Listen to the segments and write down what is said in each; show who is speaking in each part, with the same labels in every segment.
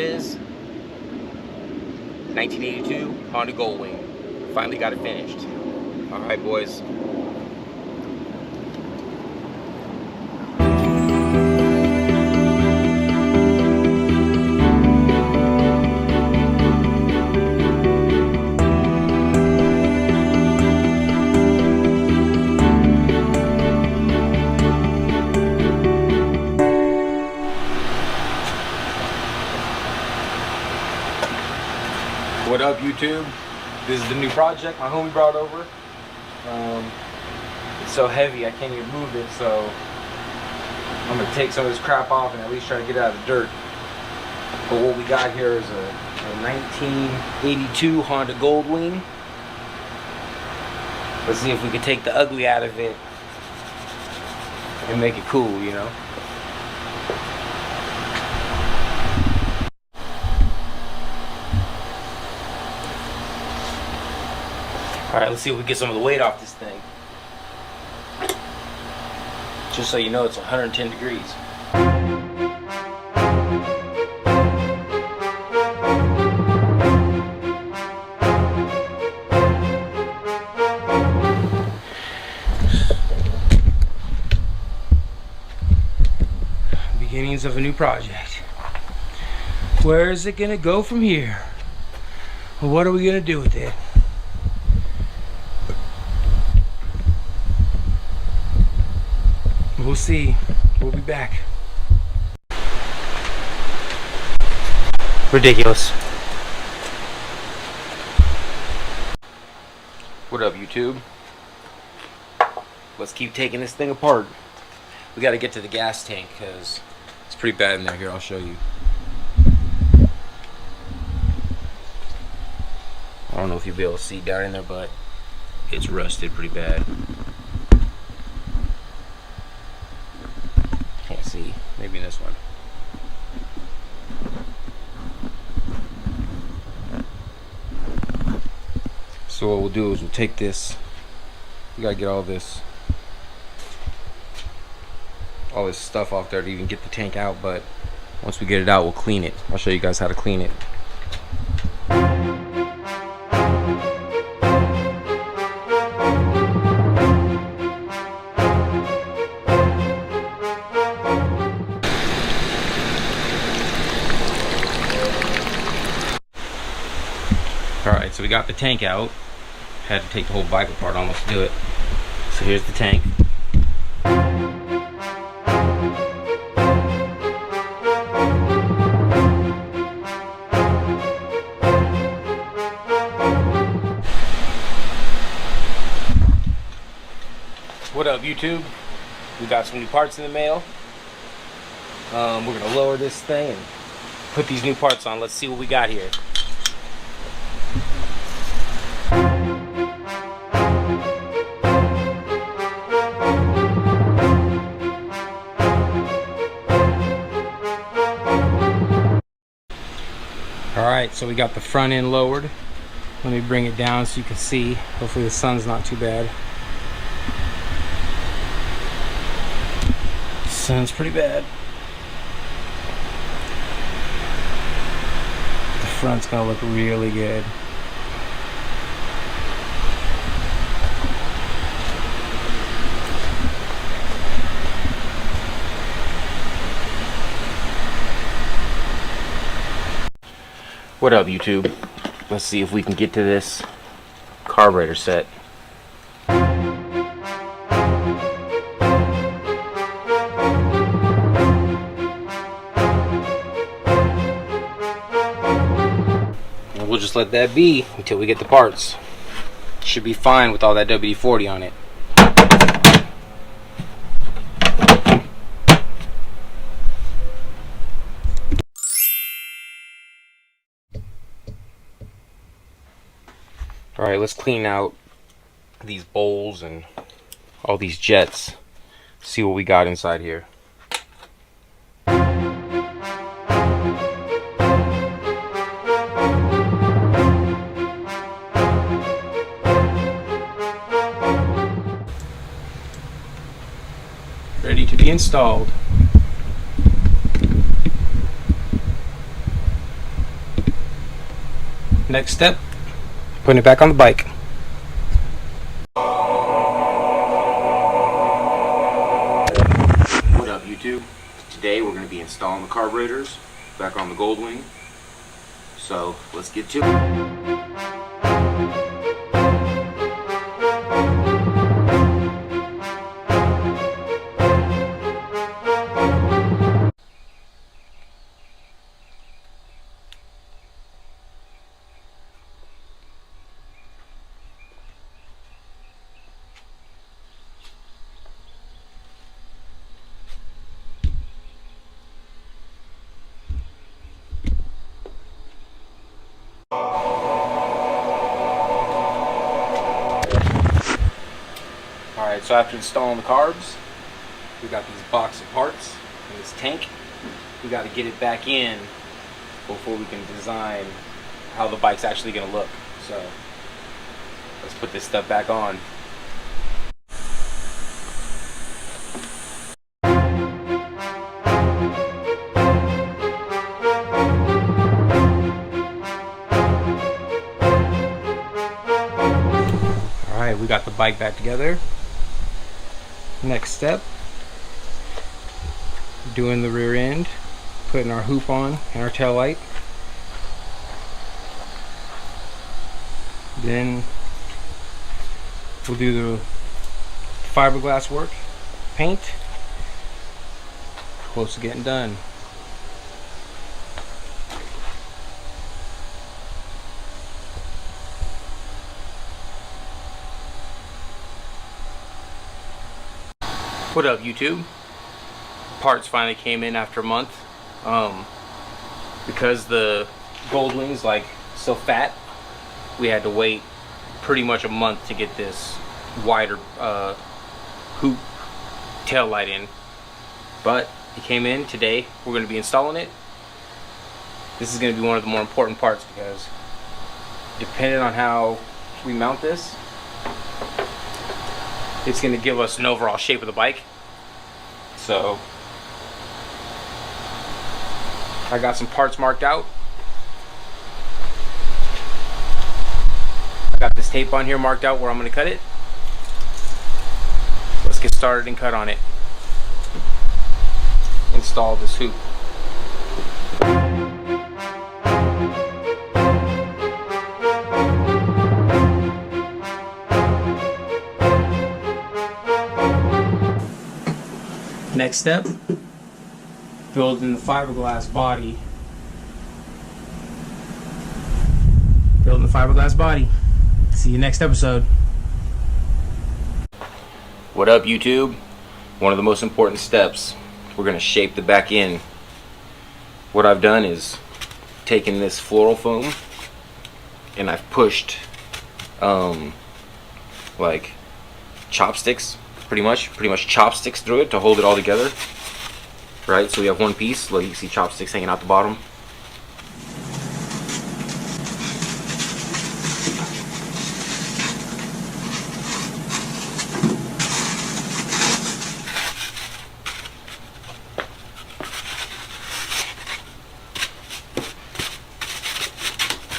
Speaker 1: is 1982 Honda Goldwing. Finally got it finished. All right, boys. What up, YouTube? This is the new project my homie brought over. It's so heavy I can't even move it, so I'm gonna take some of this crap off and at least try to get it out of the dirt. But what we got here is a 1982 Honda Goldwing. Let's see if we can take the ugly out of it and make it cool, you know? Alright, let's see if we get some of the weight off this thing. Just so you know, it's 110 degrees. Beginnings of a new project. Where is it gonna go from here? What are we gonna do with it? We'll see. We'll be back. Ridiculous. What up, YouTube? Let's keep taking this thing apart. We got to get to the gas tank because it's pretty bad in there. Here, I'll show you. I don't know if you'll be able to see down in there, but it's rusted pretty bad. Can't see. Maybe this one. So what we'll do is we'll take this. We gotta get all this stuff off there to even get the tank out, but once we get it out, we'll clean it. I'll show you guys how to clean it. Alright, so we got the tank out. Had to take the whole bike apart almost to do it. So here's the tank. What up, YouTube? We got some new parts in the mail. We're gonna lower this thing and put these new parts on. Let's see what we got here. Alright, so we got the front end lowered. Let me bring it down so you can see. Hopefully the sun's not too bad. The sun's pretty bad. The front's gonna look really good. What up, YouTube? Let's see if we can get to this carburetor set. And we'll just let that be until we get the parts. Should be fine with all that WD-40 on it. Alright, let's clean out these bowls and all these jets. See what we got inside here. Ready to be installed. Next step, putting it back on the bike. What up, YouTube? Today we're going to be installing the carburetors back on the Goldwing. So let's get to it. Alright, so after installing the carbs, we got these box of parts in this tank. We got to get it back in before we can design how the bike's actually going to look. So let's put this stuff back on. Alright, we got the bike back together. Next step, doing the rear end, putting our hoop on and our tail light. Then we'll do the fiberglass work, paint. Close to getting done. What up, YouTube? Parts finally came in after a month. Because the Goldwing's like so fat, we had to wait pretty much a month to get this wider hoop tail light in. But it came in today. We're going to be installing it. This is going to be one of the more important parts because depending on how we mount this, it's going to give us an overall shape of the bike. So I got some parts marked out. I got this tape on here marked out where I'm going to cut it. Let's get started and cut on it. Install this hoop. Next step, building the fiberglass body. Building the fiberglass body. See you next episode. What up, YouTube? One of the most important steps, we're going to shape the back end. What I've done is taken this floral foam and I've pushed like chopsticks, pretty much chopsticks through it to hold it all together. Right, so we have one piece. Look, you can see chopsticks hanging out the bottom.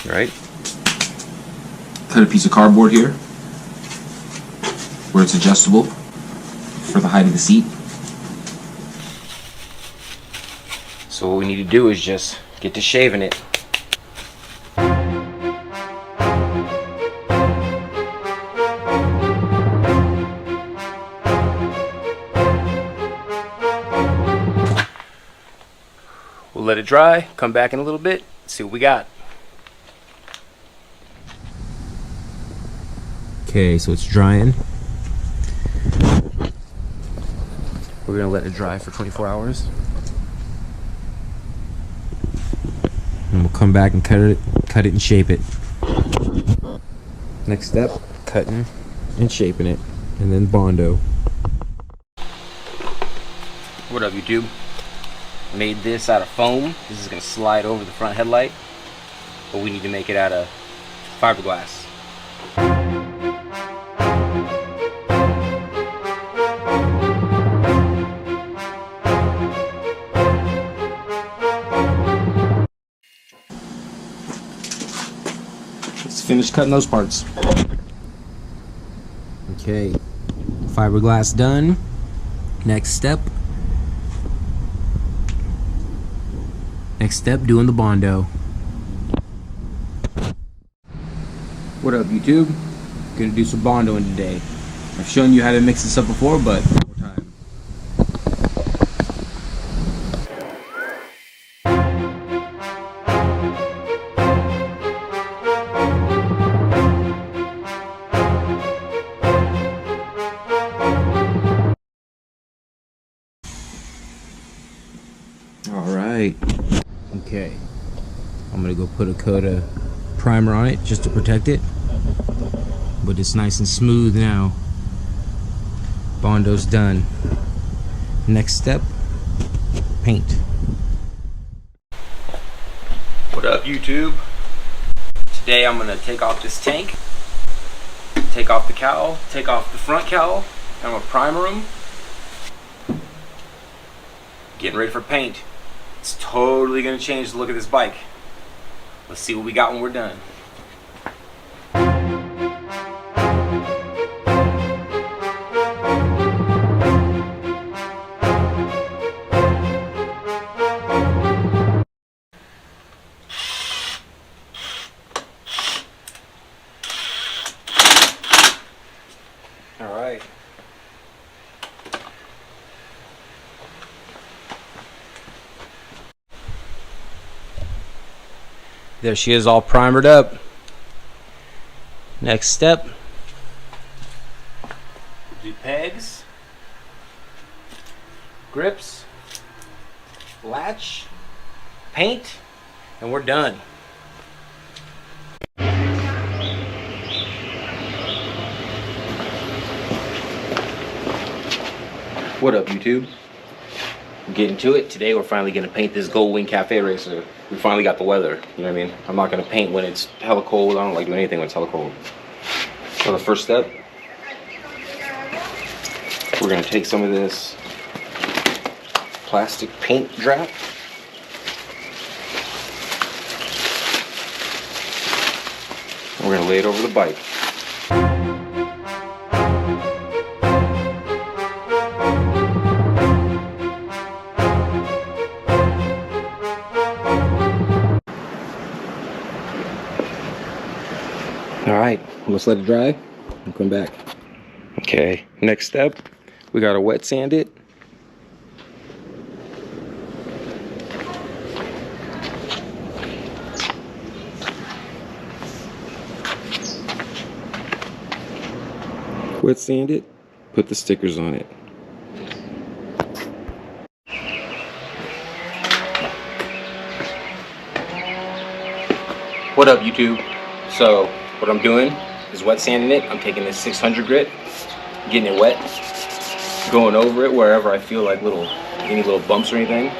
Speaker 1: Right.
Speaker 2: Cut a piece of cardboard here where it's adjustable for the height of the seat.
Speaker 1: So what we need to do is just get to shaving it. We'll let it dry, come back in a little bit, see what we got.
Speaker 3: Okay, so it's drying.
Speaker 1: We're gonna let it dry for 24 hours.
Speaker 3: And we'll come back and cut it and shape it. Next step, cutting and shaping it, and then BONDO.
Speaker 1: What up, YouTube? Made this out of foam. This is gonna slide over the front headlight, but we need to make it out of fiberglass. let's finish cutting those parts.
Speaker 3: Okay, fiberglass done. Next step, doing the BONDO. What up, YouTube? Gonna do some BONDOing today. I've shown you how to mix this up before, but one more time. Alright. Okay. I'm gonna go put a coat of primer on it just to protect it. But it's nice and smooth now. BONDO's done. Next step, paint.
Speaker 1: What up, YouTube? Today I'm gonna take off this tank, take off the cowl, take off the front cowl, and I'm gonna primer them. Getting ready for paint. It's totally gonna change the look of this bike. Let's see what we got when we're done. All right. There she is, all primered up. Next step, do pegs, grips, latch, paint, and we're done. What up, YouTube? Getting to it. Today we're finally gonna paint this Goldwing Cafe Racer. We finally got the weather, you know what I mean? I'm not gonna paint when it's hella cold. I don't like doing anything when it's hella cold. So the first step, we're gonna take some of this plastic paint drop. And we're gonna lay it over the bike. Alright, let's let it dry and come back. Okay, next step, we gotta wet sand it. Wet sand it, put the stickers on it. What up, YouTube? So what I'm doing is wet sanding it. I'm taking this 600 grit, getting it wet, going over it wherever I feel like any little bumps or anything.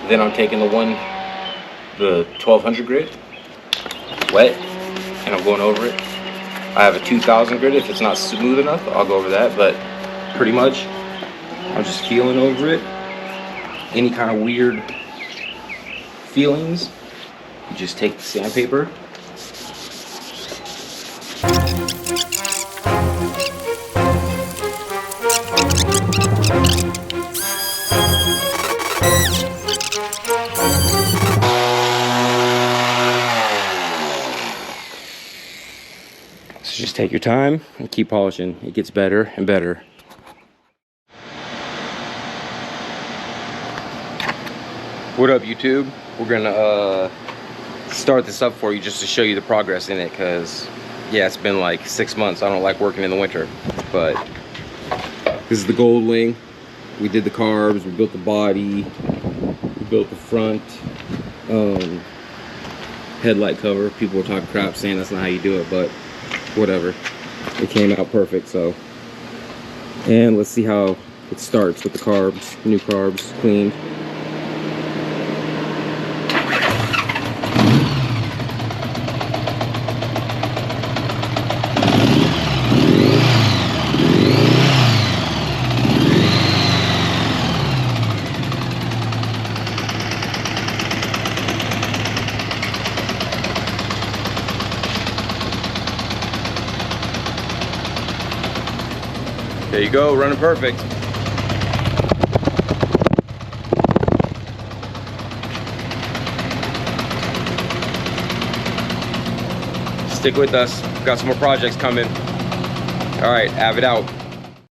Speaker 1: Then I'm taking the 1200 grit, wet, and I'm going over it. I have a 2000 grit. If it's not smooth enough, I'll go over that, but pretty much I'm just feeling over it. Any kind of weird feelings, you just take the sandpaper. So just take your time and keep polishing. It gets better and better. What up, YouTube? We're gonna start this up for you just to show you the progress in it, because yeah, it's been like 6 months. I don't like working in the winter, but this is the Goldwing. We did the carbs, we built the body, we built the front headlight cover. People were talking crap saying that's not how you do it, but whatever. It came out perfect. So, and let's see how it starts with the carbs, new carbs, cleaned.
Speaker 4: There you go, running perfect. Stick with us. We've got some more projects coming. All right, Avid out.